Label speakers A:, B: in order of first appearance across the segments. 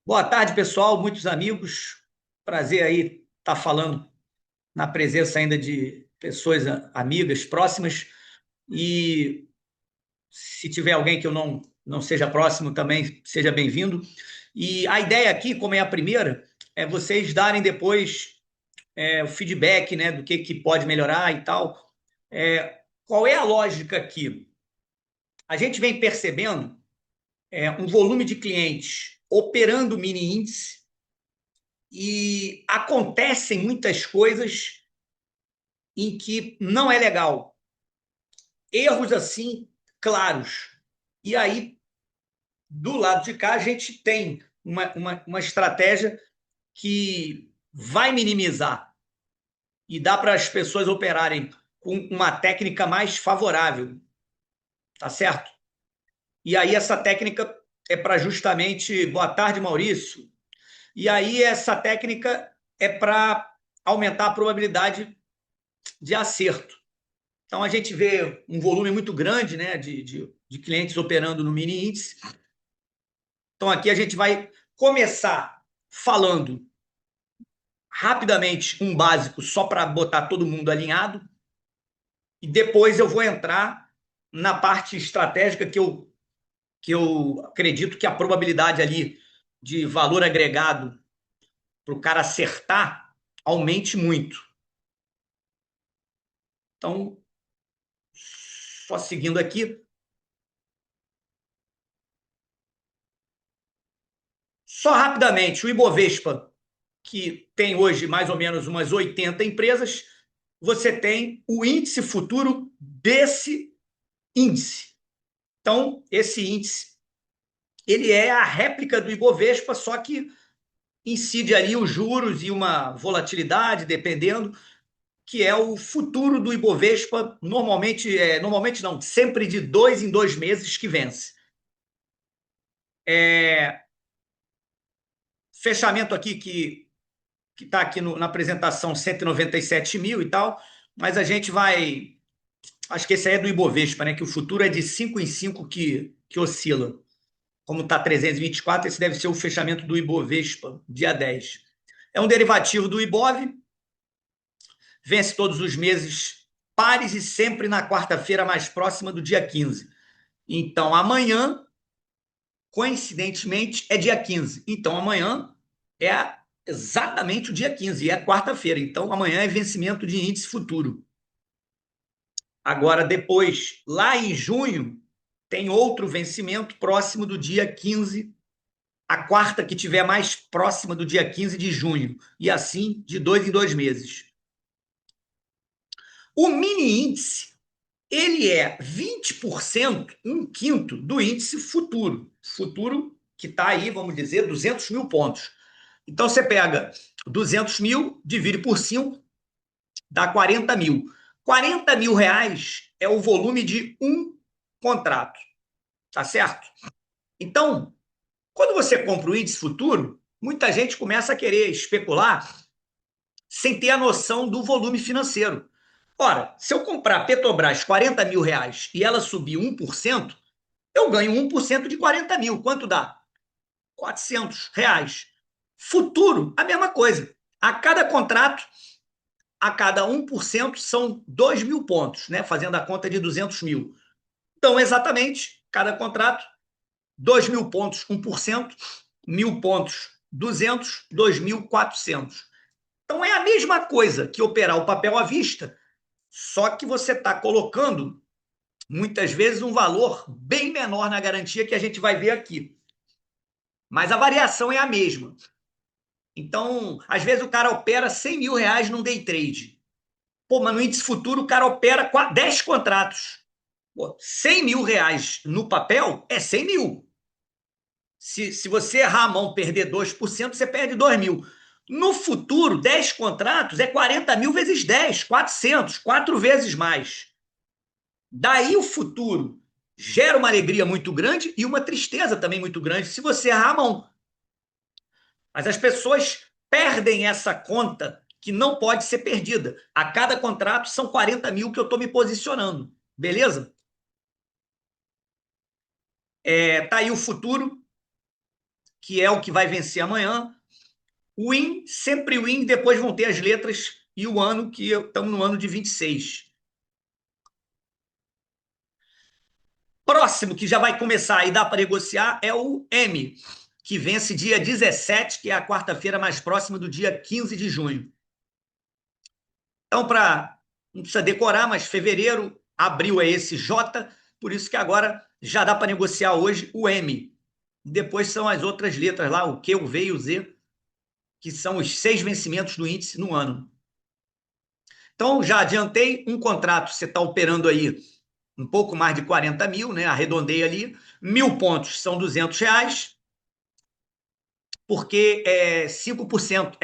A: Boa tarde, pessoal, muitos amigos. Prazer aí estar falando na presença ainda de pessoas amigas próximas. E se tiver alguém que eu não seja próximo também, seja bem-vindo. E a ideia aqui, como é a primeira, é vocês darem depois o feedback, né, do que pode melhorar e tal. Qual é a lógica aqui? A gente vem percebendo um volume de clientes operando mini índice e acontecem muitas coisas em que não é legal. Erros assim claros. E aí, do lado de cá, a gente tem uma estratégia que vai minimizar e dá para as pessoas operarem com uma técnica mais favorável, tá certo? E aí essa técnica é para justamente... Boa tarde, Maurício. E aí essa técnica é para aumentar a probabilidade de acerto. Então, a gente vê um volume muito grande, né, de clientes operando no mini índice. Então, aqui a gente vai começar falando rapidamente um básico só para botar todo mundo alinhado. E depois eu vou entrar na parte estratégica que eu acredito que a probabilidade ali de valor agregado para o cara acertar aumente muito. Então, só seguindo aqui, só rapidamente, o Ibovespa, que tem hoje mais ou menos umas 80 empresas, você tem o índice futuro desse índice. Então, esse índice, ele é a réplica do Ibovespa, só que incide ali os juros e uma volatilidade, dependendo, que é o futuro do Ibovespa, normalmente não, sempre de 2 em 2 meses que vence. Fechamento aqui que está aqui na apresentação 197 mil e tal, mas a gente vai... Acho que esse aí é do Ibovespa, né? Que o futuro é de 5 em 5 que oscila. Como está 324, esse deve ser o fechamento do Ibovespa, dia 10. É um derivativo do Ibov, vence todos os meses pares e sempre na quarta-feira mais próxima do dia 15. Então, amanhã, coincidentemente, é dia 15. Então, amanhã é exatamente o dia 15, e é quarta-feira. Então, amanhã é vencimento de índice futuro. Agora, depois, lá em junho, tem outro vencimento próximo do dia 15, a quarta que tiver mais próxima do dia 15 de junho, e assim de 2 em 2 meses. O mini índice, ele é 20%, um quinto do índice futuro. Futuro que está aí, vamos dizer, 200 mil pontos. Então, você pega 200 mil, divide por 5, dá 40 mil. 40 mil reais é o volume de um contrato, tá certo? Então, quando você compra o índice futuro, muita gente começa a querer especular sem ter a noção do volume financeiro. Ora, se eu comprar Petrobras 40 mil reais e ela subir 1%, eu ganho 1% de 40 mil. Quanto dá? 400 reais. Futuro, a mesma coisa. A cada contrato, a cada 1% são 2 mil pontos, né? Fazendo a conta de 200 mil. Então, exatamente, cada contrato, 2 mil pontos, 1%, 1.000 pontos, 200, 2.400. Então, é a mesma coisa que operar o papel à vista, só que você está colocando, muitas vezes, um valor bem menor na garantia que a gente vai ver aqui. Mas a variação é a mesma. Então, às vezes o cara opera 100 mil reais num day trade. Pô, mas no índice futuro o cara opera 10 contratos. Pô, 100 mil reais no papel é 100 mil. Se você errar a mão, perder 2%, você perde 2 mil. No futuro, 10 contratos é 40 mil vezes 10, 400, 4 vezes mais. Daí o futuro gera uma alegria muito grande e uma tristeza também muito grande se você errar a mão. Mas as pessoas perdem essa conta que não pode ser perdida. A cada contrato são 40 mil que eu estou me posicionando. Beleza? Tá aí o futuro. que é o que vai vencer amanhã. Win, sempre win, depois vão ter as letras e o ano, que estamos no ano de 26. Próximo, que já vai começar e dá para negociar, é o M, que vence dia 17, que é a quarta-feira mais próxima do dia 15 de junho. Então, não precisa decorar, mas fevereiro, abril é esse J, por isso que agora já dá para negociar hoje o M. Depois são as outras letras lá, o Q, o V e o Z, que são os 6 vencimentos do índice no ano. Então, já adiantei um contrato, você está operando aí um pouco mais de 40 mil, né? Arredondei ali, 1.000 pontos são R$ 200, porque é 5%,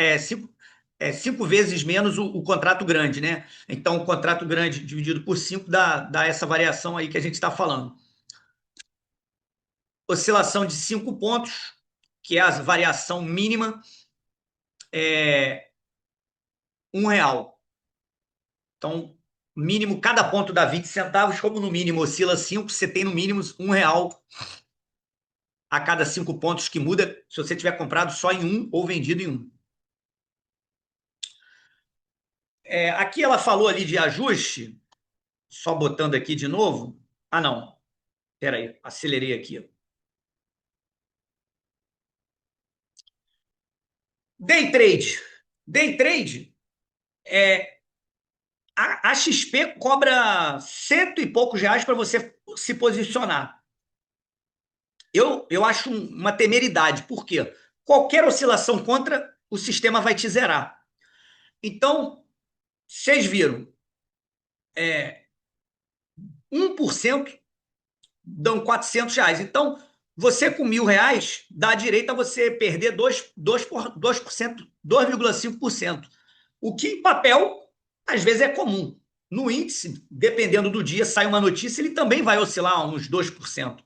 A: 5 vezes menos o contrato grande, né? Então, o contrato grande dividido por 5 dá essa variação aí que a gente está falando. Oscilação de 5 pontos, que é a variação mínima, é R$ 1. Então, mínimo, cada ponto dá 20 centavos, como no mínimo oscila 5, você tem no mínimo R$ 1 a cada 5 pontos que muda, se você tiver comprado só em um ou vendido em um. Aqui ela falou ali de ajuste, só botando aqui de novo. Ah, não. Espera aí, acelerei aqui. Day trade. Day trade, a XP cobra cento e poucos reais para você se posicionar. Eu acho uma temeridade, por quê? Qualquer oscilação contra, o sistema vai te zerar. Então, vocês viram, 1% dão R$ 400. Então, você com R$ 1.000 dá direito a você perder 2%, 2,5%. O que em papel, às vezes, é comum. No índice, dependendo do dia, sai uma notícia, ele também vai oscilar uns 2%.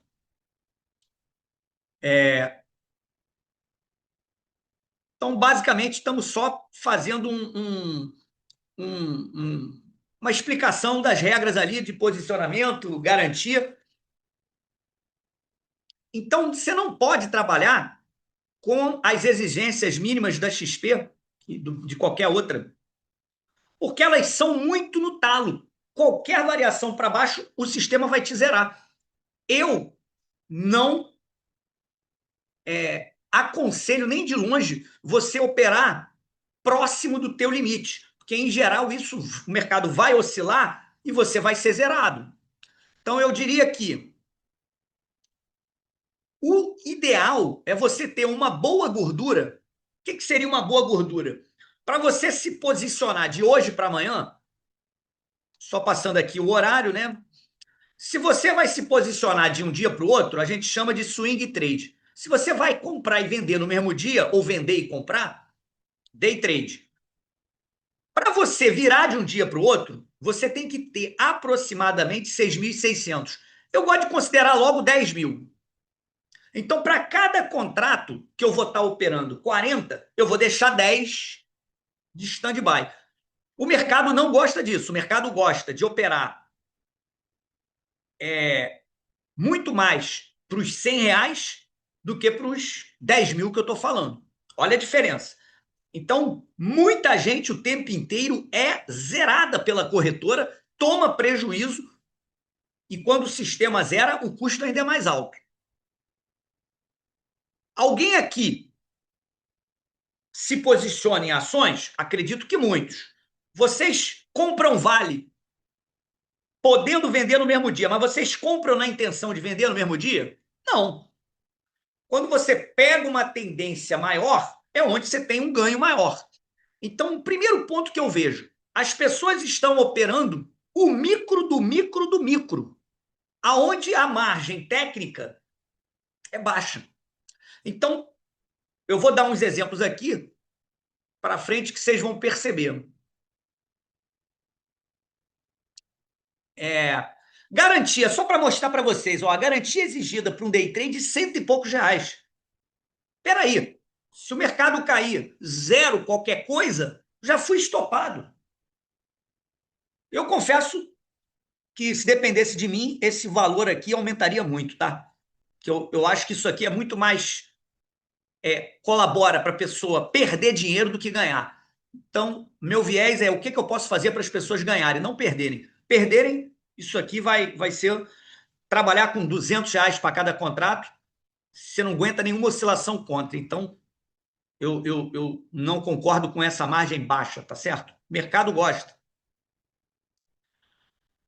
A: Então, basicamente, estamos só fazendo uma explicação das regras ali de posicionamento, garantia. Então, você não pode trabalhar com as exigências mínimas da XP e de qualquer outra, porque elas são muito no talo. Qualquer variação para baixo, o sistema vai te zerar. Eu não aconselho nem de longe você operar próximo do teu limite, porque em geral isso, o mercado vai oscilar e você vai ser zerado. Então eu diria que o ideal é você ter uma boa gordura. O que seria uma boa gordura? Para você se posicionar de hoje para amanhã, só passando aqui o horário, né? Se você vai se posicionar de um dia para o outro, a gente chama de swing trade. Se você vai comprar e vender no mesmo dia, ou vender e comprar, day trade. Para você virar de um dia para o outro, você tem que ter aproximadamente 6.600. Eu gosto de considerar logo 10 mil. Então, para cada contrato que eu vou estar operando 40, eu vou deixar 10 de stand-by. O mercado não gosta disso. O mercado gosta de operar muito mais para os R$ 100 do que para os 10 mil que eu estou falando. Olha a diferença. Então, muita gente o tempo inteiro é zerada pela corretora, toma prejuízo e quando o sistema zera, o custo ainda é mais alto. Alguém aqui se posiciona em ações? Acredito que muitos. Vocês compram vale, podendo vender no mesmo dia, mas vocês compram na intenção de vender no mesmo dia? Não. Quando você pega uma tendência maior, é onde você tem um ganho maior. Então, o primeiro ponto que eu vejo, as pessoas estão operando o micro do micro do micro, aonde a margem técnica é baixa. Então, eu vou dar uns exemplos aqui para frente que vocês vão perceber. Garantia, só para mostrar para vocês, ó, a garantia exigida para um day trade de cento e poucos reais. Espera aí, se o mercado cair zero qualquer coisa, já fui estopado. Eu confesso que se dependesse de mim, esse valor aqui aumentaria muito, tá? Que eu acho que isso aqui é muito mais colabora para a pessoa perder dinheiro do que ganhar. Então, meu viés é o que eu posso fazer para as pessoas ganharem, não perderem. Perderem, isso aqui vai ser trabalhar com R$ 200 para cada contrato, você não aguenta nenhuma oscilação contra. Então, eu não concordo com essa margem baixa, tá certo? O mercado gosta.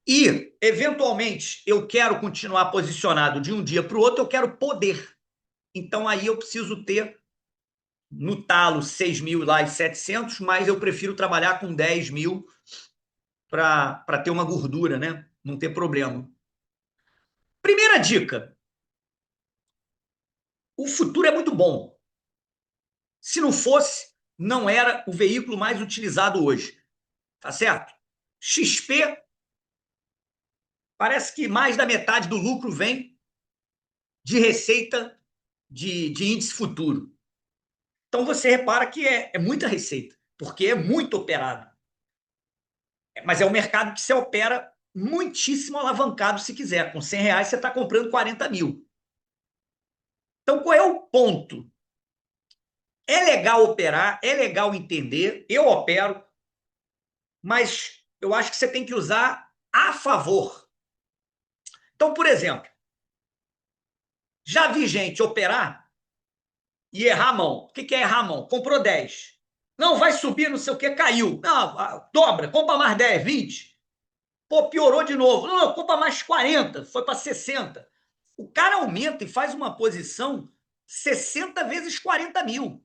A: E, eventualmente, eu quero continuar posicionado de um dia para o outro, eu quero poder. Então, aí eu preciso ter no talo 6.700, mas eu prefiro trabalhar com 10 mil para ter uma gordura, né? Não ter problema. Primeira dica: o futuro é muito bom. Se não fosse, não era o veículo mais utilizado hoje. Tá certo? XP, parece que mais da metade do lucro vem de receita de índice futuro. Então você repara que é muita receita, porque é muito operado. Mas é um mercado que você opera muitíssimo alavancado se quiser. Com R$ 100 você está comprando 40 mil. Então qual é o ponto? É legal operar, é legal entender, eu opero, mas eu acho que você tem que usar a favor. Então, por exemplo, já vi gente operar e errar a mão. O que é errar a mão? Comprou 10. Não, vai subir, não sei o que, caiu. Não, dobra, compra mais 10, 20. Pô, piorou de novo. Não, compra mais 40, foi para 60. O cara aumenta e faz uma posição 60 vezes 40 mil.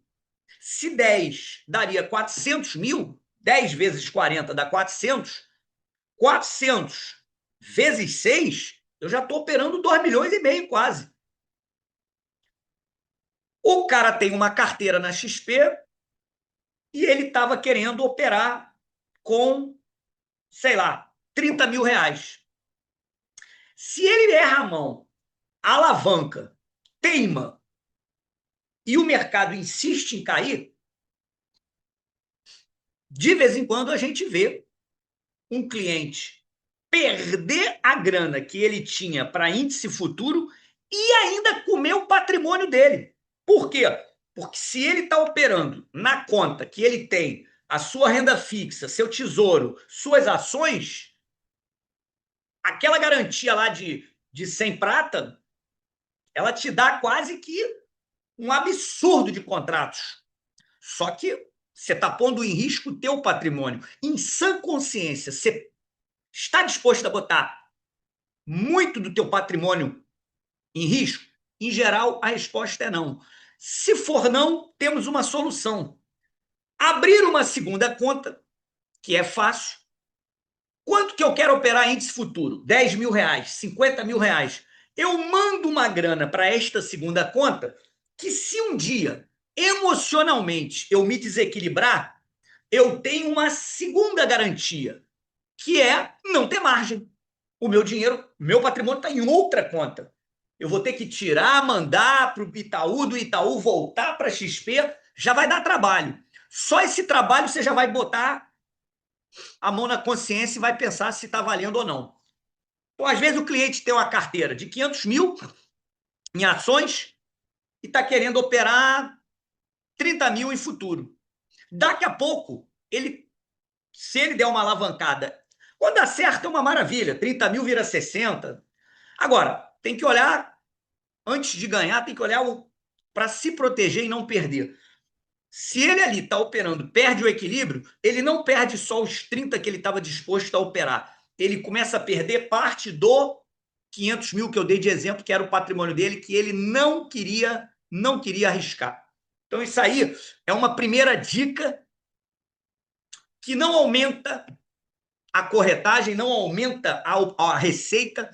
A: Se 10 daria 400 mil, 10 vezes 40 dá 400, 400 vezes 6, eu já estou operando 2 milhões e meio quase. O cara tem uma carteira na XP e ele estava querendo operar com, sei lá, R$ 30 mil. Se ele erra a mão, alavanca, teima e o mercado insiste em cair, de vez em quando a gente vê um cliente perder a grana que ele tinha para índice futuro e ainda comer o patrimônio dele. Por quê? Porque se ele está operando na conta que ele tem a sua renda fixa, seu tesouro, suas ações, aquela garantia lá de 100 prata, ela te dá quase que um absurdo de contratos. Só que você está pondo em risco o teu patrimônio. Em sã consciência, você está disposto a botar muito do teu patrimônio em risco? Em geral, a resposta é não. Se for não, temos uma solução. Abrir uma segunda conta, que é fácil. Quanto que eu quero operar índice futuro? R$ 10 mil, R$ 50 mil. Eu mando uma grana para esta segunda conta que, se um dia emocionalmente eu me desequilibrar, eu tenho uma segunda garantia, que é não ter margem. O meu dinheiro, meu patrimônio está em outra conta. Eu vou ter que tirar, mandar para o Itaú, do Itaú voltar para a XP, já vai dar trabalho. Só esse trabalho você já vai botar a mão na consciência e vai pensar se está valendo ou não. Então, às vezes, o cliente tem uma carteira de 500 mil em ações e está querendo operar 30 mil em futuro. Daqui a pouco, se ele der uma alavancada, quando acerta é uma maravilha, 30 mil vira 60. Agora, tem que olhar, antes de ganhar, tem que olhar para se proteger e não perder. Se ele ali está operando, perde o equilíbrio, ele não perde só os 30 que ele estava disposto a operar. Ele começa a perder parte do 500 mil que eu dei de exemplo, que era o patrimônio dele, que ele não queria arriscar. Então, isso aí é uma primeira dica que não aumenta a corretagem, não aumenta a receita,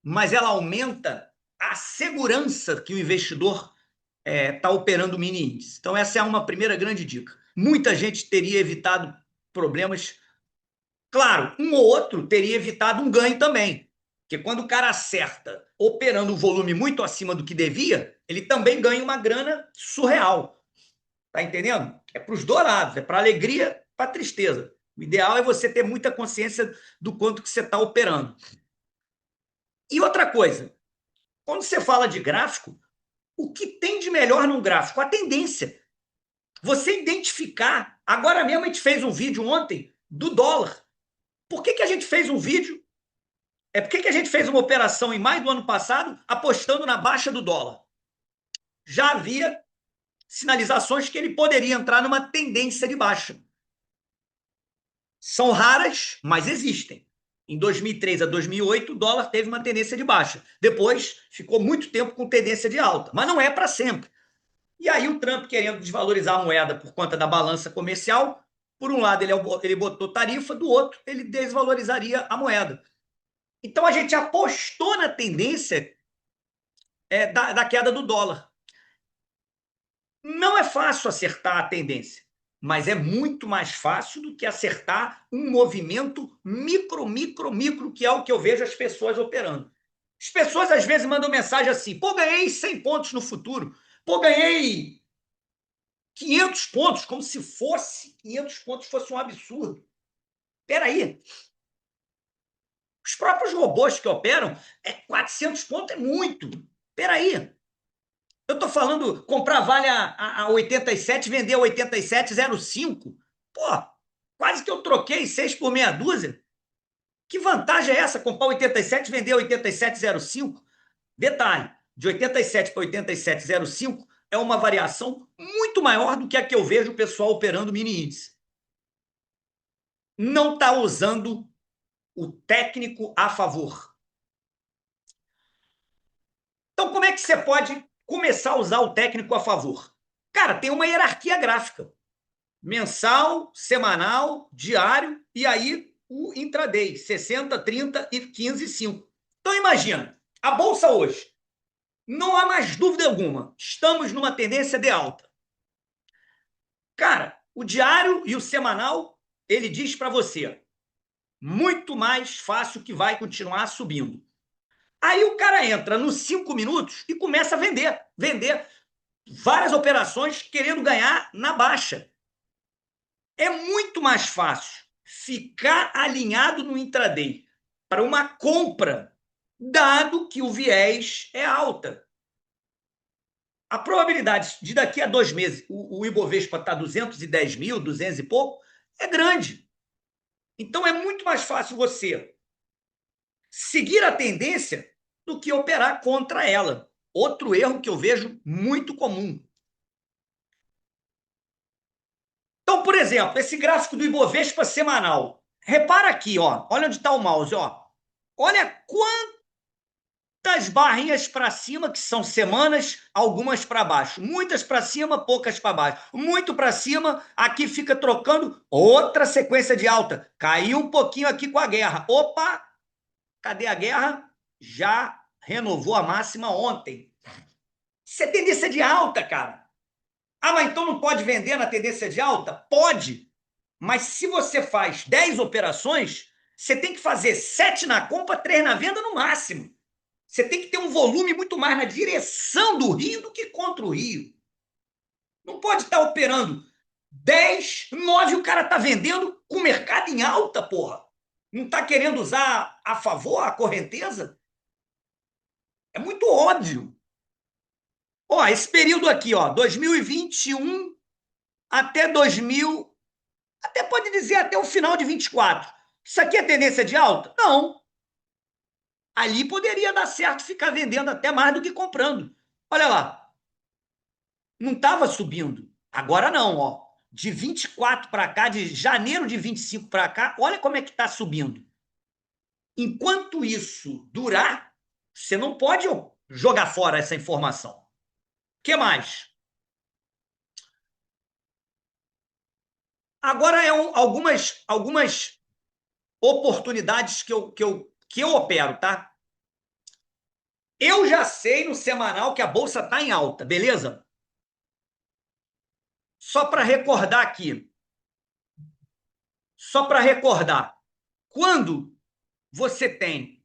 A: mas ela aumenta a segurança que o investidor está operando o mini índice. Então, essa é uma primeira grande dica. Muita gente teria evitado problemas. Claro, um ou outro teria evitado um ganho também. Porque quando o cara acerta operando um volume muito acima do que devia, ele também ganha uma grana surreal. Tá entendendo? É para os dois lados, é para alegria, para tristeza. O ideal é você ter muita consciência do quanto que você está operando. E outra coisa, quando você fala de gráfico, o que tem de melhor num gráfico? A tendência. Você identificar. Agora mesmo a gente fez um vídeo ontem do dólar. Por que a gente fez um vídeo? Por que a gente fez uma operação em maio do ano passado apostando na baixa do dólar? Já havia sinalizações que ele poderia entrar numa tendência de baixa. São raras, mas existem. Em 2003 a 2008, o dólar teve uma tendência de baixa. Depois, ficou muito tempo com tendência de alta. Mas não é para sempre. E aí o Trump, querendo desvalorizar a moeda por conta da balança comercial, por um lado ele botou tarifa, do outro ele desvalorizaria a moeda. Então a gente apostou na tendência da queda do dólar. Não é fácil acertar a tendência, mas é muito mais fácil do que acertar um movimento micro, que é o que eu vejo as pessoas operando. As pessoas às vezes mandam mensagem assim: pô, ganhei 100 pontos no futuro, pô, ganhei 500 pontos, como se 500 pontos fosse um absurdo. Espera aí. Os próprios robôs que operam, 400 pontos é muito. Espera aí. Eu estou falando comprar vale a 87, vender a 87,05. Pô, quase que eu troquei 6 por meia dúzia. Que vantagem é essa? Comprar 87 e vender a 87,05? Detalhe, de 87 para 87,05 é uma variação muito maior do que a que eu vejo o pessoal operando mini índice. Não está usando o técnico a favor. Então, como é que você pode começar a usar o técnico a favor? Cara, tem uma hierarquia gráfica. Mensal, semanal, diário e aí o intraday, 60, 30 e 15, 5. Então, imagina, a bolsa hoje, não há mais dúvida alguma, estamos numa tendência de alta. Cara, o diário e o semanal, ele diz para você, muito mais fácil que vai continuar subindo. Aí o cara entra nos 5 minutos e começa a vender várias operações querendo ganhar na baixa. É muito mais fácil ficar alinhado no intraday para uma compra, dado que o viés é alta. A probabilidade de daqui a 2 meses o Ibovespa estar 210 mil, 200 e pouco, é grande. Então é muito mais fácil você seguir a tendência do que operar contra ela. Outro erro que eu vejo muito comum. Então, por exemplo, esse gráfico do Ibovespa semanal. Repara aqui, ó. Olha onde está o mouse, ó. Olha quantas barrinhas para cima, que são semanas, algumas para baixo. Muitas para cima, poucas para baixo. Muito para cima, aqui fica trocando outra sequência de alta. Caiu um pouquinho aqui com a guerra. Opa! Cadê a guerra? Já renovou a máxima ontem. Isso é tendência de alta, cara. Ah, mas então não pode vender na tendência de alta? Pode. Mas se você faz 10 operações, você tem que fazer 7 na compra, 3 na venda no máximo. Você tem que ter um volume muito mais na direção do Rio do que contra o Rio. Não pode estar operando 10, 9, o cara está vendendo com o mercado em alta, porra. Não está querendo usar a favor a correnteza? É muito óbvio. Ó, esse período aqui, ó, 2021 até 2000, até pode dizer até o final de 24. Isso aqui é tendência de alta? Não. Ali poderia dar certo ficar vendendo até mais do que comprando. Olha lá. Não estava subindo. Agora não, ó. De 24 para cá, de janeiro de 25 para cá, olha como é que está subindo. Enquanto isso durar, você não pode jogar fora essa informação. O que mais? Agora algumas oportunidades que eu opero, tá? Eu já sei no semanal que a bolsa está em alta, beleza? Só para recordar aqui. Só para recordar. Quando você tem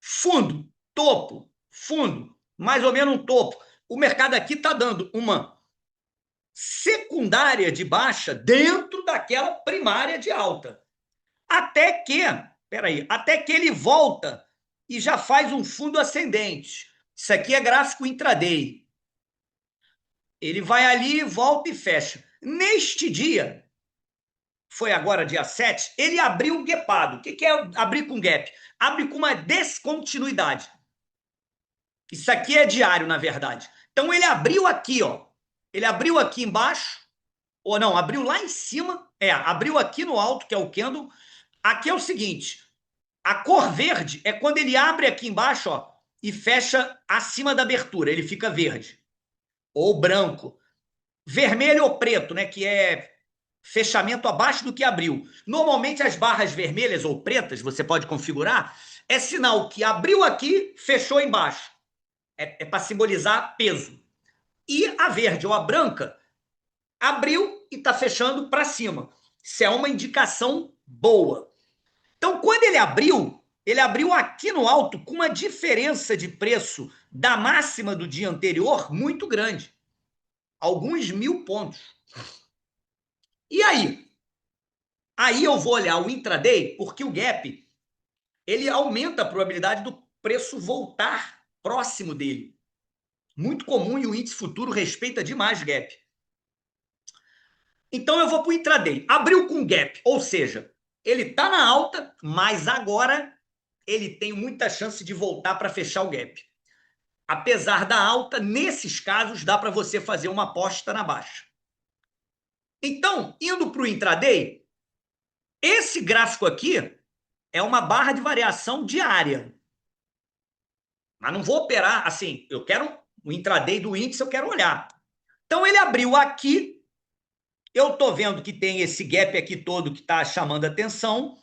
A: fundo, topo, fundo, mais ou menos um topo, o mercado aqui está dando uma secundária de baixa dentro daquela primária de alta. Até que ele volta e já faz um fundo ascendente. Isso aqui é gráfico intraday. Ele vai ali, volta e fecha. Neste dia, foi agora dia 7, ele abriu um gapado. O que é abrir com gap? Abre com uma descontinuidade. Isso aqui é diário, na verdade. Então ele abriu aqui, ó. Ele abriu aqui embaixo, ou não, abriu lá em cima. Abriu aqui no alto, que é o candle. Aqui é o seguinte, a cor verde é quando ele abre aqui embaixo, ó, e fecha acima da abertura, ele fica verde. Ou branco. Vermelho ou preto, né, que é fechamento abaixo do que abriu. Normalmente as barras vermelhas ou pretas, você pode configurar, é sinal que abriu aqui, fechou embaixo. É para simbolizar peso. E a verde ou a branca abriu e está fechando para cima. Isso é uma indicação boa. Então, quando ele abriu aqui no alto com uma diferença de preço da máxima do dia anterior muito grande. Alguns 1.000 pontos. E aí? Aí eu vou olhar o intraday, porque o gap ele aumenta a probabilidade do preço voltar próximo dele. Muito comum e o índice futuro respeita demais gap. Então eu vou para o intraday. Abriu com gap, ou seja, ele está na alta, mas agora ele tem muita chance de voltar para fechar o gap. Apesar da alta, nesses casos dá para você fazer uma aposta na baixa. Então, indo para o intraday, esse gráfico aqui é uma barra de variação diária. Mas não vou operar assim, eu quero o intraday do índice, eu quero olhar. Então ele abriu aqui, eu estou vendo que tem esse gap aqui todo que está chamando a atenção,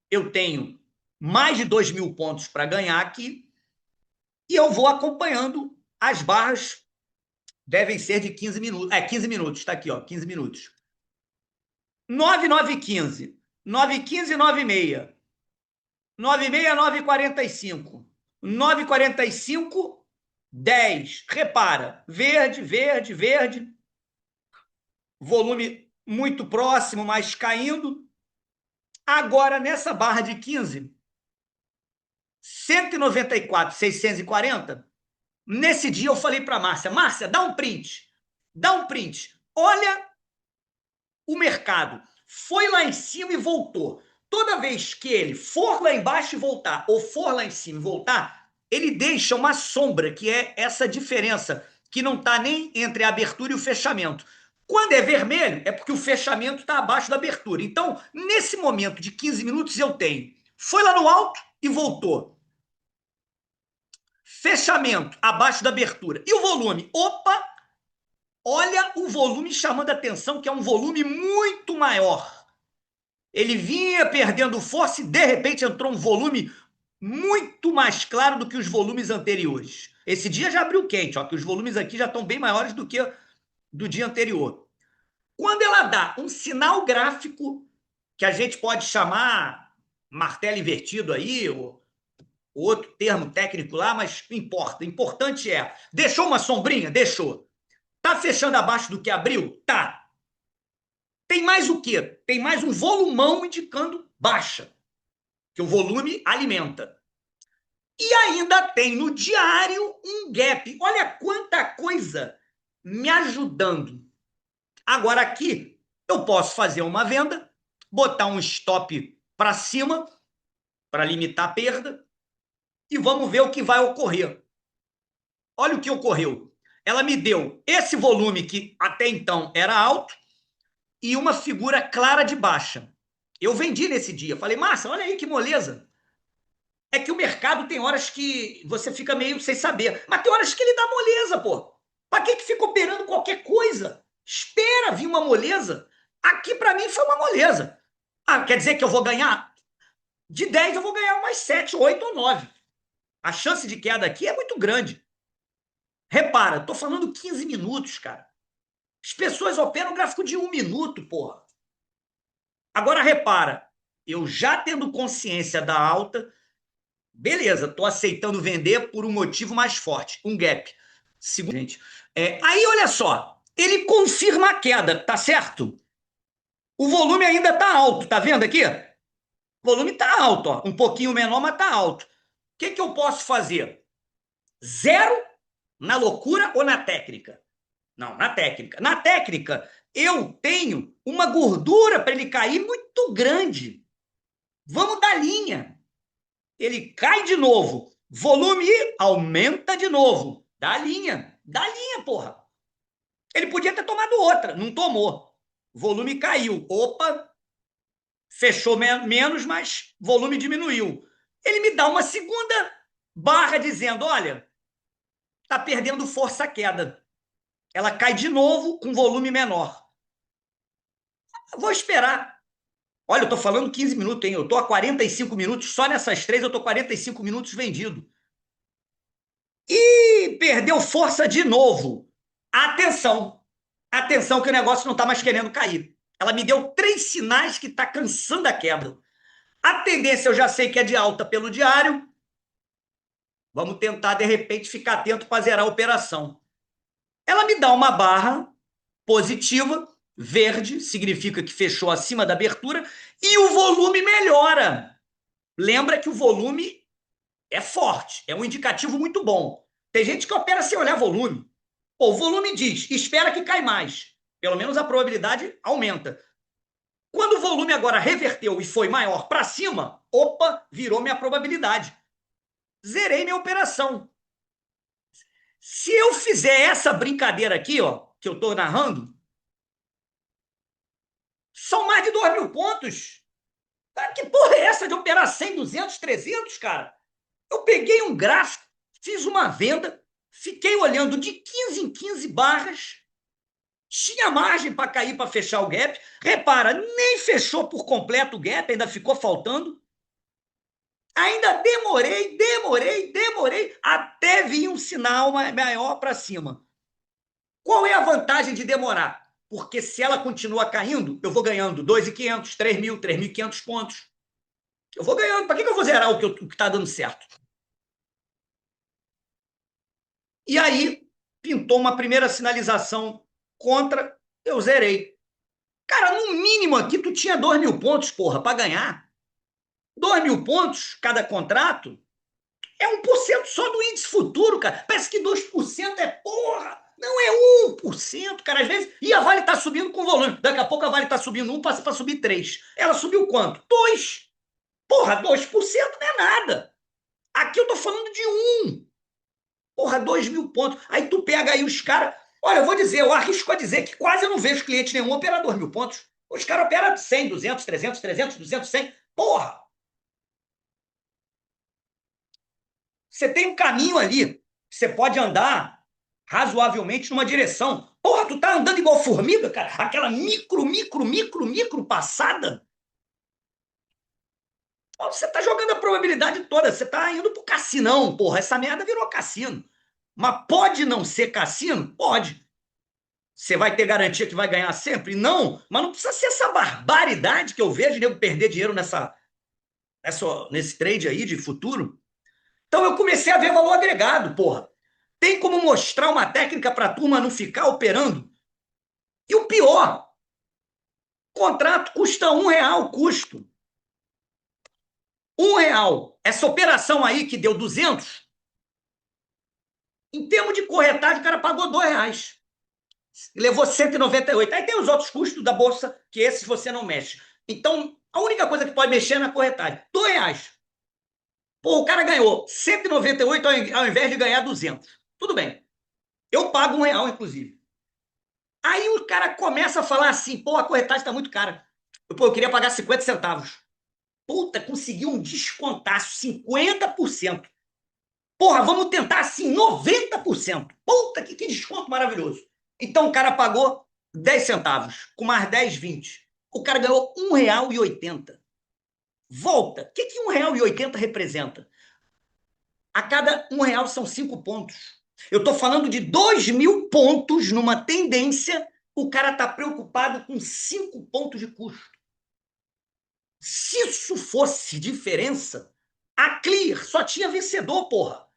A: eu tenho mais de 2.000 pontos para ganhar aqui, e eu vou acompanhando as barras, devem ser de 15 minutos, 15 minutos, está aqui, ó, 15 minutos. 9, 9, 15, 9, 15, 9, 6, 9, 6, 9, 45, 9, 45, 10. Repara, verde, verde, verde, volume muito próximo, mas caindo. Agora, nessa barra de 15, 194, 640, nesse dia eu falei para a Márcia, Márcia, dá um print, dá um print. Olha o mercado, foi lá em cima e voltou. Toda vez que ele for lá embaixo e voltar, ou for lá em cima e voltar, ele deixa uma sombra, que é essa diferença, que não está nem entre a abertura e o fechamento. Quando é vermelho, é porque o fechamento está abaixo da abertura. Então, nesse momento de 15 minutos, eu tenho. Foi lá no alto e voltou. Fechamento abaixo da abertura. E o volume? Opa! Olha o volume chamando a atenção, que é um volume muito maior. Ele vinha perdendo força e, de repente, entrou um volume muito mais claro do que os volumes anteriores. Esse dia já abriu quente, ó, que os volumes aqui já estão bem maiores do que do dia anterior. Quando ela dá um sinal gráfico, que a gente pode chamar martelo invertido aí, ou outro termo técnico lá, mas não importa. O importante é, deixou uma sombrinha? Deixou. Tá fechando abaixo do que abriu? Tá. Tem mais o quê? Tem mais um volumão indicando baixa, que o volume alimenta. E ainda tem no diário um gap. Olha quanta coisa me ajudando. Agora aqui eu posso fazer uma venda, botar um stop para cima, para limitar a perda, e vamos ver o que vai ocorrer. Olha o que ocorreu. Ela me deu esse volume que até então era alto e uma figura clara de baixa. Eu vendi nesse dia. Falei, Márcia, olha aí que moleza. É que o mercado tem horas que você fica meio sem saber. Mas tem horas que ele dá moleza, pô. Pra que fica operando qualquer coisa? Espera vir uma moleza. Aqui, para mim, foi uma moleza. Ah, quer dizer que eu vou ganhar? De 10, eu vou ganhar umas 7, 8 ou 9. A chance de queda aqui é muito grande. Repara, tô falando 15 minutos, cara. As pessoas operam gráfico de 1 minuto, porra. Agora, repara, eu já tendo consciência da alta, beleza, tô aceitando vender por um motivo mais forte, um gap. Segundo, gente. Aí, olha só, ele confirma a queda, tá certo? O volume ainda tá alto, tá vendo aqui? O volume tá alto, ó, um pouquinho menor, mas tá alto. O que eu posso fazer? Zero na loucura ou na técnica? Não, na técnica. Na técnica, eu tenho uma gordura para ele cair muito grande. Vamos dar linha. Ele cai de novo. Volume aumenta de novo. Dá linha. Dá linha, porra. Ele podia ter tomado outra, não tomou. Volume caiu. Opa, fechou menos, mas volume diminuiu. Ele me dá uma segunda barra dizendo: olha, tá perdendo força a queda. Ela cai de novo com volume menor. Eu vou esperar. Olha, eu tô falando 15 minutos, hein? Eu tô a 45 minutos, só nessas três eu tô 45 minutos vendido. E perdeu força de novo. Atenção. Atenção que o negócio não tá mais querendo cair. Ela me deu 3 sinais que tá cansando a queda. A tendência eu já sei que é de alta pelo diário. Vamos tentar, de repente, ficar atento para zerar a operação. Ela me dá uma barra positiva, verde, significa que fechou acima da abertura, e o volume melhora. Lembra que o volume é forte, é um indicativo muito bom. Tem gente que opera sem olhar volume. Pô, o volume diz, espera que cai mais. Pelo menos a probabilidade aumenta. Quando o volume agora reverteu e foi maior para cima, opa, virou minha probabilidade. Zerei minha operação. Se eu fizer essa brincadeira aqui, ó, que eu estou narrando, são mais de 2.000 pontos. Cara, que porra é essa de operar 100, 200, 300, cara? Eu peguei um gráfico, fiz uma venda, fiquei olhando de 15 em 15 barras, tinha margem para cair, para fechar o gap. Repara, nem fechou por completo o gap, ainda ficou faltando. Ainda demorei, até vir um sinal maior para cima. Qual é a vantagem de demorar? Porque se ela continua caindo, eu vou ganhando 2.500, 3.000, 3.500 pontos. Eu vou ganhando. Para que eu vou zerar o que está dando certo? E aí, pintou uma primeira sinalização contra, eu zerei. Cara, no mínimo aqui, tu tinha 2.000 pontos, porra, para ganhar. 2.000 pontos cada contrato é 1% só do índice futuro, cara. Parece que 2% é porra. Não é 1%, cara. Às vezes, e a Vale tá subindo com volume. Daqui a pouco a Vale tá subindo 1, passa para subir 3. Ela subiu quanto? 2. Porra, 2% não é nada. Aqui eu tô falando de 1. Porra, 2.000 pontos. Aí tu pega aí os caras. Olha, eu vou dizer, eu arrisco a dizer que quase eu não vejo cliente nenhum operar 2.000 pontos. Os caras operam 100, 200, 300, 300, 200, 100. Porra! Você tem um caminho ali. Você pode andar razoavelmente numa direção. Porra, tu tá andando igual formiga, cara? Aquela micro passada. Porra, você tá jogando a probabilidade toda. Você tá indo pro cassinão, porra. Essa merda virou cassino. Mas pode não ser cassino? Pode. Você vai ter garantia que vai ganhar sempre? Não, mas não precisa ser essa barbaridade que eu vejo nego perder dinheiro nesse trade aí de futuro. Então eu comecei a ver valor agregado, porra. Tem como mostrar uma técnica para a turma não ficar operando? E o pior, o contrato custa R$ 1 o custo. R$ 1. Essa operação aí que deu 200, em termos de corretagem, o cara pagou R$ 2. Levou 198. Aí tem os outros custos da bolsa, que esses você não mexe. Então, a única coisa que pode mexer é na corretagem. R$ 2. Pô, o cara ganhou 198 ao invés de ganhar 200. Tudo bem. Eu pago R$ 1, inclusive. Aí o cara começa a falar assim, pô, a corretagem está muito cara. Eu queria pagar 50 centavos. Puta, conseguiu um descontaço, 50%. Porra, vamos tentar assim, 90%. Puta, que desconto maravilhoso. Então o cara pagou 10 centavos, com mais 10, 20. O cara ganhou R$ 1,80. Volta. O que R$ 1,80 representa? A cada R$ 1 são 5 pontos. Eu estou falando de 2.000 pontos numa tendência, o cara está preocupado com 5 pontos de custo. Se isso fosse diferença, a Clear só tinha vencedor, porra.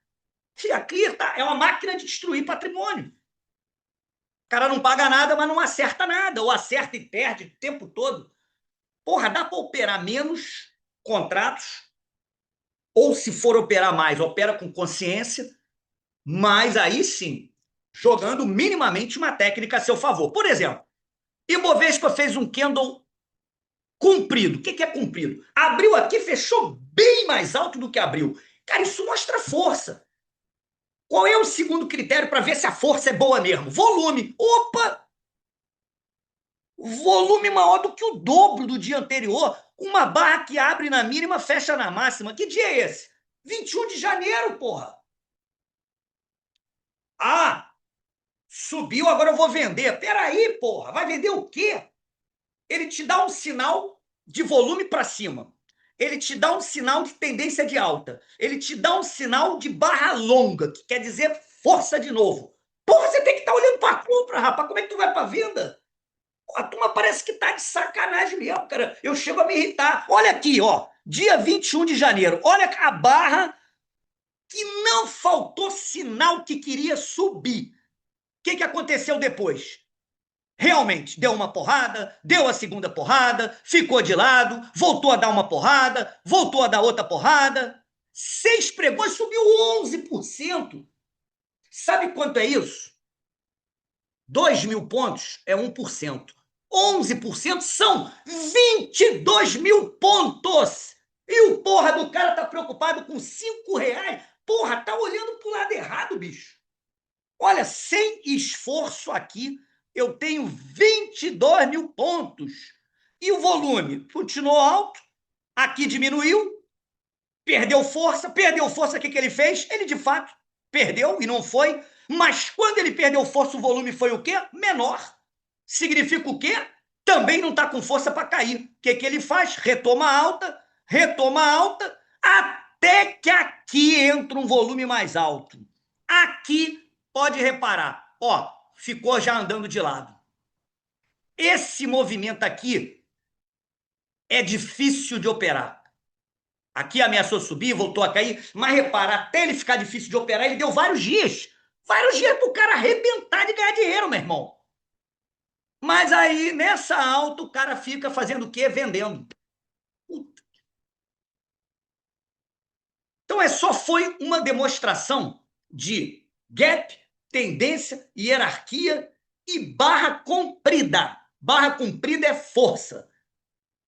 A: E a Clear é uma máquina de destruir patrimônio. O cara não paga nada, mas não acerta nada, ou acerta e perde o tempo todo. Porra, dá para operar menos contratos, ou se for operar mais, opera com consciência. Mas aí sim, jogando minimamente uma técnica a seu favor. Por exemplo, Ibovespa fez um candle comprido. O que é comprido? Abriu aqui, fechou bem mais alto do que abriu. Cara, isso mostra força. Qual é o segundo critério para ver se a força é boa mesmo? Volume. Opa! Volume maior do que o dobro do dia anterior. Uma barra que abre na mínima, fecha na máxima. Que dia é esse? 21 de janeiro, porra. Ah, subiu, agora eu vou vender. Peraí, porra. Vai vender o quê? Ele te dá um sinal de volume para cima. Ele te dá um sinal de tendência de alta. Ele te dá um sinal de barra longa, que quer dizer força de novo. Porra, você tem que estar olhando para a compra, rapaz. Como é que tu vai para venda? A turma parece que tá de sacanagem mesmo, cara. Eu chego a me irritar. Olha aqui, ó. Dia 21 de janeiro. Olha a barra que não faltou sinal que queria subir. O que aconteceu depois? Realmente deu uma porrada, deu a segunda porrada, ficou de lado, voltou a dar uma porrada, voltou a dar outra porrada. 6 pregões, subiu 11%. Sabe quanto é isso? 2.000 pontos é 1%. 11% são 22 mil pontos. E o porra do cara tá preocupado com R$ 5. Porra, tá olhando pro lado errado, bicho. Olha, sem esforço aqui, eu tenho 22 mil pontos. E o volume continuou alto, aqui diminuiu, perdeu força, o que ele fez? Ele, de fato, perdeu e não foi, mas quando ele perdeu força, o volume foi o quê? Menor. Significa o quê? Também não está com força para cair. O que ele faz? Retoma alta, até que aqui entra um volume mais alto. Aqui, pode reparar, ó, ficou já andando de lado. Esse movimento aqui é difícil de operar. Aqui ameaçou subir, voltou a cair, mas repara, até ele ficar difícil de operar, ele deu vários dias. Vários dias para o cara arrebentar de ganhar dinheiro, meu irmão. Mas aí, nessa alta, o cara fica fazendo o quê? Vendendo. Então, só foi uma demonstração de gap, tendência, hierarquia e barra comprida. Barra comprida é força.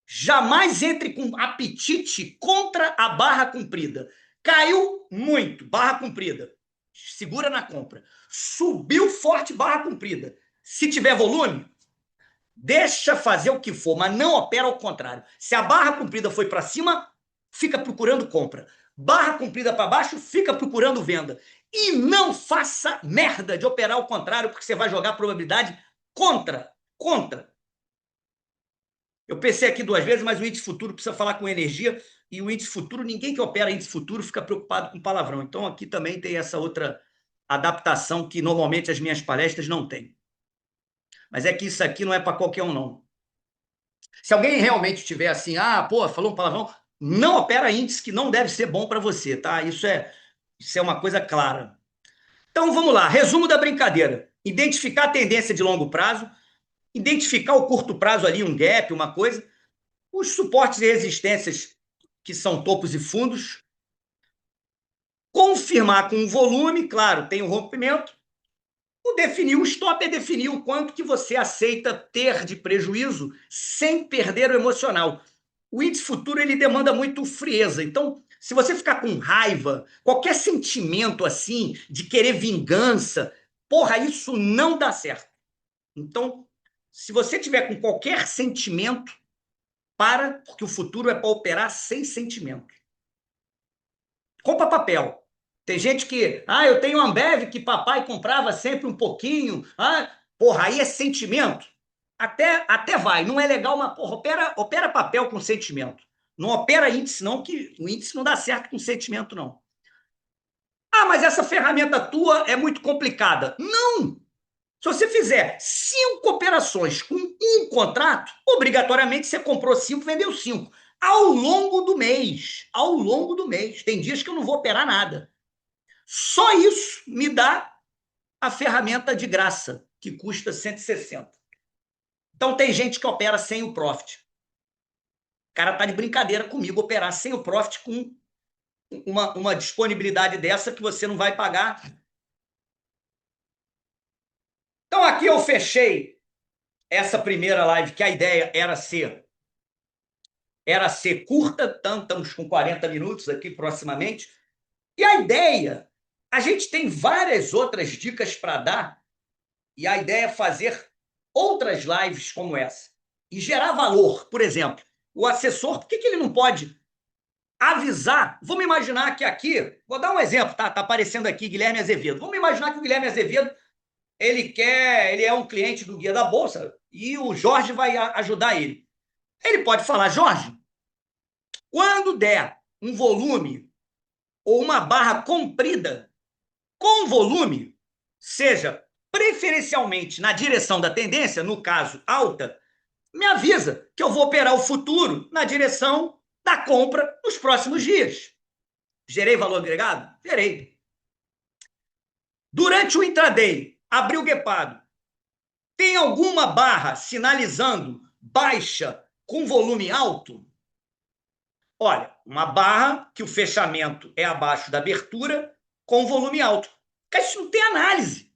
A: Jamais entre com apetite contra a barra comprida. Caiu muito, barra comprida. Segura na compra. Subiu forte, barra comprida. Se tiver volume, deixa fazer o que for, mas não opera ao contrário. Se a barra comprida foi para cima, fica procurando compra. Barra comprida para baixo, fica procurando venda. E não faça merda de operar ao contrário, porque você vai jogar a probabilidade contra. Eu pensei aqui 2 vezes, mas o índice futuro precisa falar com energia, e o índice futuro, ninguém que opera índice futuro fica preocupado com palavrão. Então aqui também tem essa outra adaptação que normalmente as minhas palestras não têm. Mas é que isso aqui não é para qualquer um, não. Se alguém realmente tiver assim, pô, falou um palavrão, não opera índice que não deve ser bom para você, tá? Isso é uma coisa clara. Então vamos lá, resumo da brincadeira. Identificar a tendência de longo prazo, identificar o curto prazo ali, um gap, uma coisa, os suportes e resistências que são topos e fundos, confirmar com o volume, claro, tem o rompimento, definir o stop é definir o quanto que você aceita ter de prejuízo sem perder o emocional. O índice futuro ele demanda muito frieza. Então, se você ficar com raiva, qualquer sentimento assim de querer vingança, porra, isso não dá certo. Então, se você tiver com qualquer sentimento, porque o futuro é para operar sem sentimento. Compra papel. Tem gente que, eu tenho Ambev que papai comprava sempre um pouquinho. Porra, aí é sentimento. Até vai, não é legal, mas porra, opera papel com sentimento. Não opera índice, não, que o índice não dá certo com sentimento, não. Mas essa ferramenta tua é muito complicada. Não! Se você fizer 5 operações com um contrato, obrigatoriamente você comprou 5, vendeu 5. Ao longo do mês. Ao longo do mês. Tem dias que eu não vou operar nada. Só isso me dá a ferramenta de graça, que custa 160. Então tem gente que opera sem o profit. O cara tá de brincadeira comigo operar sem o profit com uma disponibilidade dessa que você não vai pagar Então, aqui eu fechei essa primeira live, que a ideia era ser curta, então estamos com 40 minutos aqui proximamente. E a ideia, a gente tem várias outras dicas para dar, e a ideia é fazer outras lives como essa e gerar valor. Por exemplo, o assessor, por que ele não pode avisar? Vamos imaginar que aqui, vou dar um exemplo, tá aparecendo aqui Guilherme Azevedo. Vamos imaginar que o Guilherme Azevedo, ele é um cliente do Guia da Bolsa e o Jorge vai ajudar ele. Ele pode falar: Jorge, quando der um volume ou uma barra comprida com volume, seja preferencialmente na direção da tendência, no caso alta, me avisa que eu vou operar o futuro na direção da compra nos próximos dias. Gerei valor agregado? Gerei. Durante o intraday, abriu guepado, tem alguma barra sinalizando baixa com volume alto? Olha, uma barra que o fechamento é abaixo da abertura com volume alto. Isso não tem análise.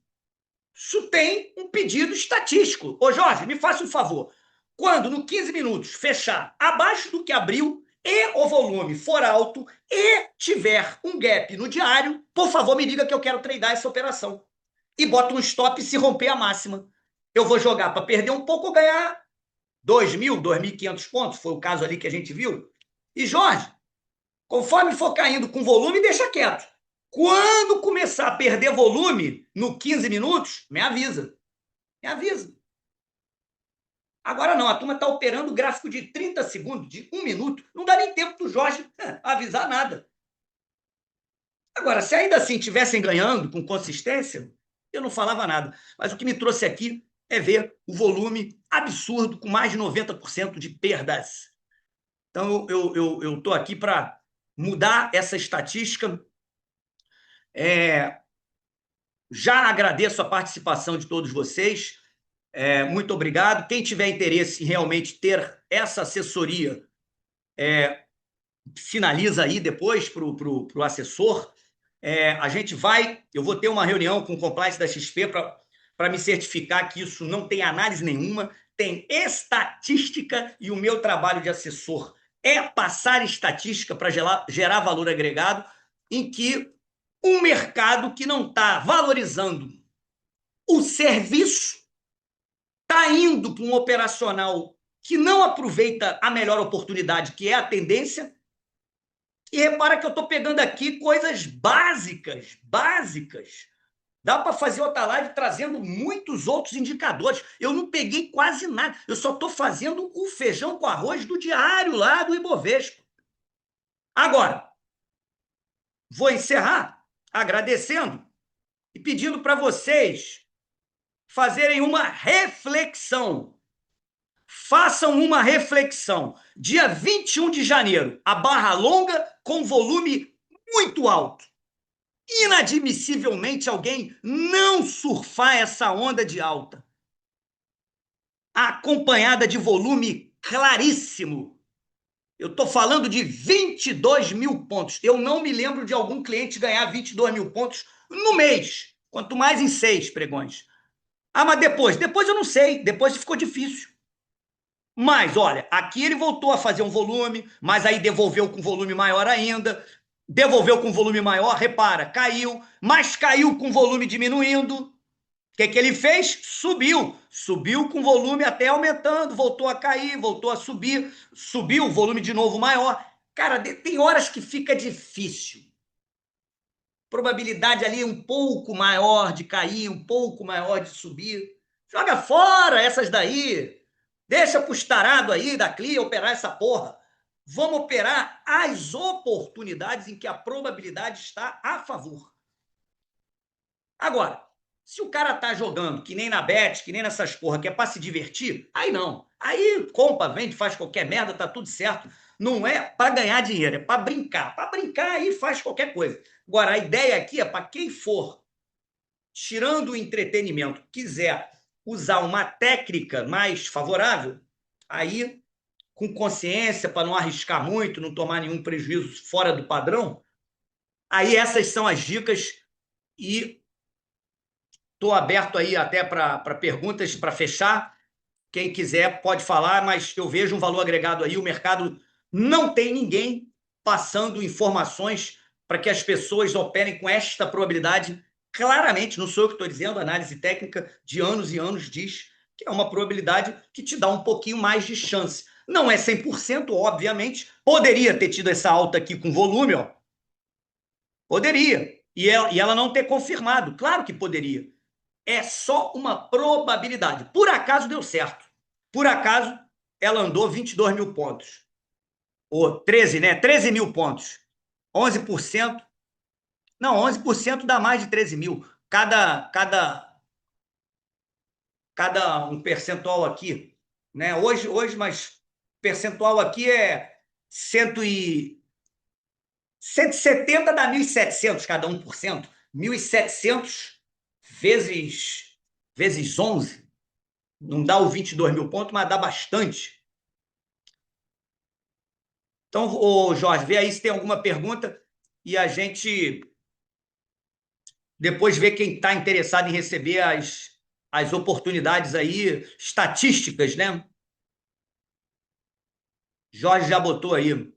A: Isso tem um pedido estatístico. Ô Jorge, me faça um favor. Quando no 15 minutos fechar abaixo do que abriu e o volume for alto e tiver um gap no diário, por favor, me diga que eu quero tradar essa operação. E bota um stop se romper a máxima. Eu vou jogar para perder um pouco ou ganhar 2.000, 2.500 pontos. Foi o caso ali que a gente viu. E Jorge, conforme for caindo com volume, deixa quieto. Quando começar a perder volume no 15 minutos, me avisa. Me avisa. Agora não, a turma está operando gráfico de 30 segundos, de 1 minuto. Não dá nem tempo do Jorge avisar nada. Agora, se ainda assim estivessem ganhando com consistência, eu não falava nada. Mas o que me trouxe aqui é ver o volume absurdo, com mais de 90% de perdas. Então, eu estou aqui para mudar essa estatística. Já agradeço a participação de todos vocês. Muito obrigado. Quem tiver interesse em realmente ter essa assessoria, sinaliza aí depois para o assessor. Eu vou ter uma reunião com o compliance da XP para me certificar que isso não tem análise nenhuma, tem estatística, e o meu trabalho de assessor é passar estatística para gerar valor agregado, em que um mercado que não está valorizando o serviço está indo para um operacional que não aproveita a melhor oportunidade, que é a tendência. E repara que eu estou pegando aqui coisas básicas. Dá para fazer outra live trazendo muitos outros indicadores. Eu não peguei quase nada. Eu só estou fazendo o feijão com arroz do diário lá do Ibovespa. Agora, vou encerrar agradecendo e pedindo para vocês fazerem uma reflexão. Façam uma reflexão. Dia 21 de janeiro, a barra longa com volume muito alto. Inadmissivelmente alguém não surfar essa onda de alta, acompanhada de volume claríssimo. Eu estou falando de 22 mil pontos. Eu não me lembro de algum cliente ganhar 22 mil pontos no mês, quanto mais em 6 pregões. Mas depois eu não sei, depois ficou difícil. Mas, olha, aqui ele voltou a fazer um volume, mas aí devolveu com volume maior ainda, devolveu com volume maior, repara, caiu, mas caiu com volume diminuindo. O que ele fez? Subiu com volume até aumentando, voltou a cair, voltou a subir, subiu o volume de novo maior. Cara, tem horas que fica difícil. Probabilidade ali um pouco maior de cair, um pouco maior de subir. Joga fora essas daí. Deixa pro tarado aí da CLIA operar essa porra. Vamos operar as oportunidades em que a probabilidade está a favor. Agora, se o cara tá jogando que nem na Bet, que nem nessas porra, que é para se divertir, aí não. Aí compra, vende, faz qualquer merda, tá tudo certo. Não é para ganhar dinheiro, é para brincar. Para brincar aí faz qualquer coisa. Agora, a ideia aqui é para quem for, tirando o entretenimento, quiser usar uma técnica mais favorável, aí com consciência, para não arriscar muito, não tomar nenhum prejuízo fora do padrão, aí essas são as dicas. E Estou aberto aí até para perguntas, para fechar. Quem quiser pode falar, mas eu vejo um valor agregado aí. O mercado não tem ninguém passando informações para que as pessoas operem com esta probabilidade. Claramente, não sou eu que estou dizendo, a análise técnica de anos e anos diz que é uma probabilidade que te dá um pouquinho mais de chance. Não é 100%, obviamente. Poderia ter tido essa alta aqui com volume, ó. Poderia. E ela não ter confirmado. Claro que poderia. É só uma probabilidade. Por acaso deu certo. Por acaso ela andou 22 mil pontos. Ou 13, né? 13 mil pontos. 11%. Não, 11% dá mais de 13 mil. Cada um percentual aqui, né? Hoje, mas percentual aqui é 170 dá 1.700 cada 1%. 1.700 vezes 11. Não dá o 22 mil pontos, mas dá bastante. Então, ô Jorge, vê aí se tem alguma pergunta e a gente depois vê quem está interessado em receber as oportunidades aí, estatísticas, né? Jorge já botou aí.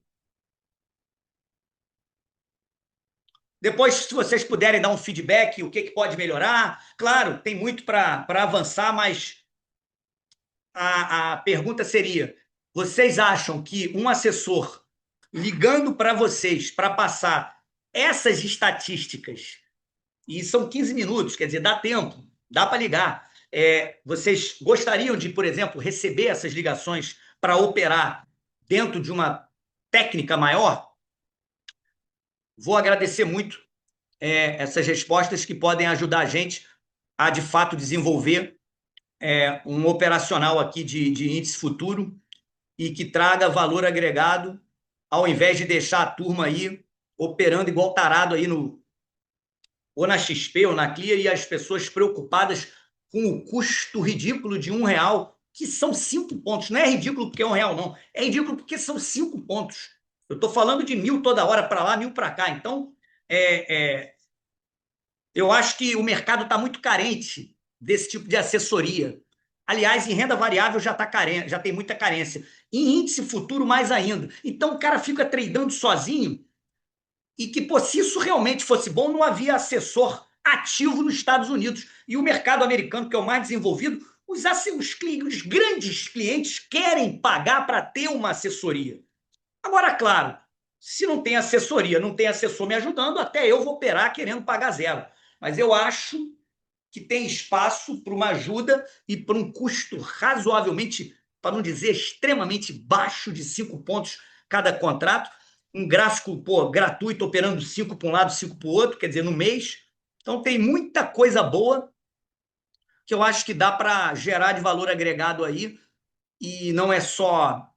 A: Depois, se vocês puderem dar um feedback, o que pode melhorar. Claro, tem muito para avançar, mas a pergunta seria: vocês acham que um assessor ligando para vocês para passar essas estatísticas, e são 15 minutos, quer dizer, dá tempo, dá para ligar. Vocês gostariam de, por exemplo, receber essas ligações para operar dentro de uma técnica maior? Vou agradecer muito essas respostas que podem ajudar a gente a, de fato, desenvolver um operacional aqui de índice futuro e que traga valor agregado, ao invés de deixar a turma aí operando igual tarado aí ou na XP ou na Clear, e as pessoas preocupadas com o custo ridículo de R$ 1, que são 5 pontos. Não é ridículo porque é R$ 1, não. É ridículo porque são 5 pontos. Eu estou falando de 1.000 toda hora para lá, 1.000 para cá. Então, eu acho que o mercado está muito carente desse tipo de assessoria. Aliás, em renda variável já, já tem muita carência. Em índice futuro, mais ainda. Então, o cara fica tradando sozinho e que, pô, se isso realmente fosse bom, não havia assessor ativo nos Estados Unidos. E o mercado americano, que é o mais desenvolvido, os grandes clientes querem pagar para ter uma assessoria. Agora, claro, se não tem assessoria, não tem assessor me ajudando, até eu vou operar querendo pagar zero. Mas eu acho que tem espaço para uma ajuda e para um custo razoavelmente, para não dizer extremamente baixo, de 5 pontos cada contrato. Um gráfico gratuito, operando 5 para um lado, 5 para o outro, quer dizer, no mês. Então, tem muita coisa boa que eu acho que dá para gerar de valor agregado aí, e não é só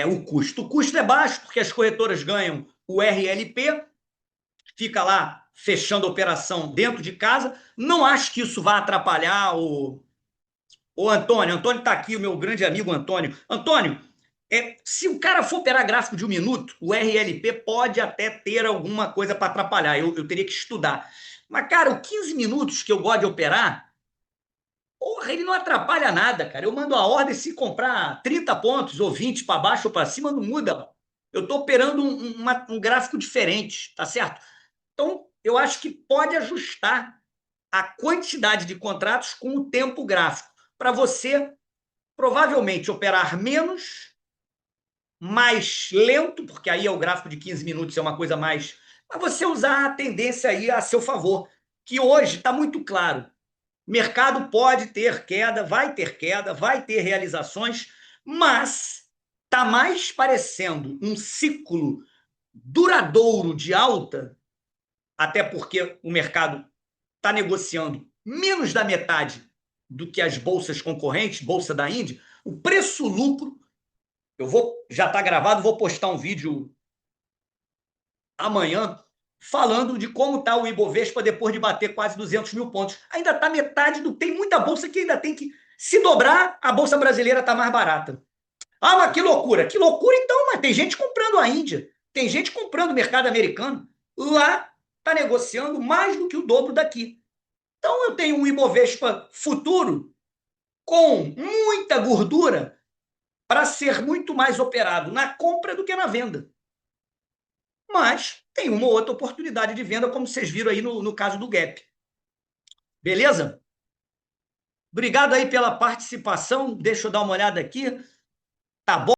A: o custo. O custo é baixo porque as corretoras ganham o RLP, fica lá fechando a operação dentro de casa. Não acho que isso vá atrapalhar o Antônio. Antônio está aqui, o meu grande amigo Antônio. Antônio, se o cara for operar gráfico de 1 minuto, o RLP pode até ter alguma coisa para atrapalhar. Eu teria que estudar. Mas, cara, o 15 minutos que eu gosto de operar, porra, ele não atrapalha nada, cara. Eu mando a ordem, se comprar 30 pontos ou 20 para baixo ou para cima, não muda. Eu estou operando um gráfico diferente, tá certo? Então, eu acho que pode ajustar a quantidade de contratos com o tempo gráfico, para você provavelmente operar menos, mais lento, porque aí é o gráfico de 15 minutos, é uma coisa mais... Mas você usar a tendência aí a seu favor, que hoje está muito claro. Mercado pode ter queda, vai ter realizações, mas está mais parecendo um ciclo duradouro de alta, até porque o mercado está negociando menos da metade do que as bolsas concorrentes, bolsa da Índia. O preço-lucro, já está gravado, vou postar um vídeo amanhã falando de como está o Ibovespa depois de bater quase 200 mil pontos. Ainda está metade do... Tem muita bolsa que ainda tem que... Se dobrar, a bolsa brasileira está mais barata. Ah, mas que loucura! Que loucura então, mas tem gente comprando a Índia, tem gente comprando o mercado americano. Lá está negociando mais do que o dobro daqui. Então, eu tenho um Ibovespa futuro com muita gordura para ser muito mais operado na compra do que na venda. Mas tem uma outra oportunidade de venda, como vocês viram aí no caso do Gap. Beleza? Obrigado aí pela participação. Deixa eu dar uma olhada aqui. Tá bom?